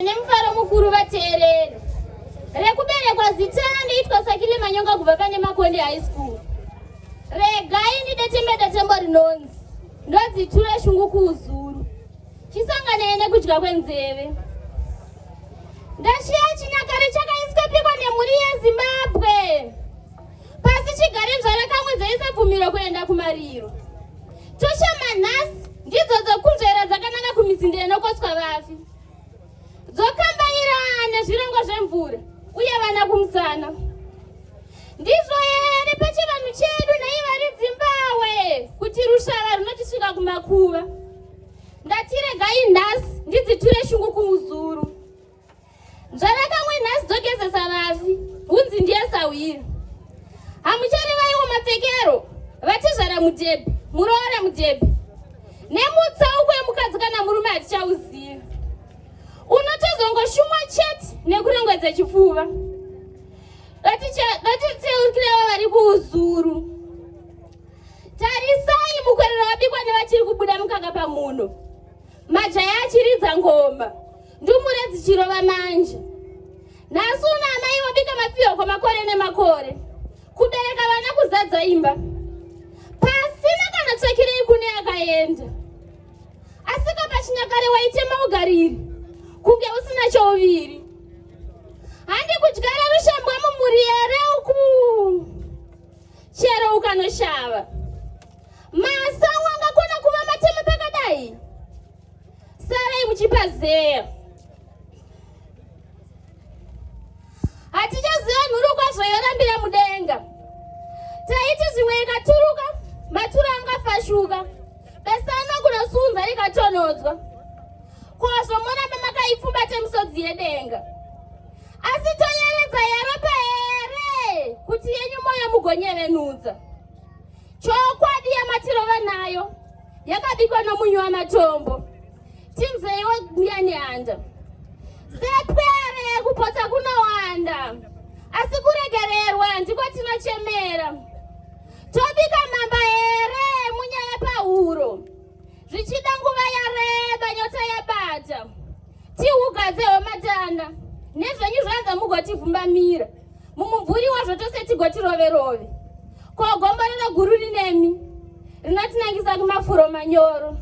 Nemufaro mukuru vateereri. Rekuberekwa zita ndeitwa Sakile Manyonga kubva pane Makonde High School. Regai ndidete tembo rinonzi ndodzitura shungu kuuzuru. Chisangane nekudya kwenzeve. Ndashiya chinyakare chakaiswa pikwa nemhuri yeZimbabwe. Pasi chigare zvarakamwe dzaisabvumirwa kuenda kumariro. Tosha manhasi ndidzo dzokunzvera dzakananga kumisinde inokotswa vafi. Dzokambaira nezvirongo zvemvura uye vana kumusana. Ndizvo here pachivanhu chedu naivari Zimbabwe kuti rushava runotisvika kumakuva. Ndatiregai nhasi ndidziture shungu kuuzuru. Zvarakamwe nhasi dzogezesa vafi, hunzi ndiye sawira. Hamucharevaiwo mapfekero, vatizvara mudhebhe, muroora mudhebhe. Nemutsauko yemukadzi kana murume hatichauziva. Unotozongoshumwa chete nekurongedza chipfuva. Vatitseukirewo vari kuuzuru. Tarisai mukwerero wabikwa nevachiri kubuda mukaka pamuno. Majaya achiridza ngoma, ndumure dzichirova manje. Nhasi una amai vobika mapfiyo kwamakore nemakore, kubereka vana kuzadza imba. Pasina kana tsvakirei kune akaenda. Asika pachinyakare waitema ugariri, kunge usina chouviri. Handi kudyara rushambwa mumhuri here uku, chero ukanoshava. Masango angakona kuva matema pakadai. Sarai muchipazeya. Hatichaziva nhuru kwazvo yorambira mudenga. Taiti zvimwe ikaturuka, matura angafashuka. Besana kunosunza rikatonodzwa. Kwazvo moramba makaipfumbata misodzi yedenga. Asi toyeredza yaropa here kuti yenyu moyo mugonyevenudza. Chokwadi yamatirova nayo yakabikwa nomunyu wamatombo. Timzeiwo muyani handa. Zepwere kupota kunowanda. Asi kuregererwa ndiko tinochemera. Tobika mamba here munyaya pahuro. Zvichida nguva yareba nyota yabata. Tihugadzewo matanda. Nezvenyu zvanza mugotivhumbamira. Mumumvuri wazvo tose tigotiroverove. Ko gombo rino guru rinemi rinotinangisa kumafuro manyoro.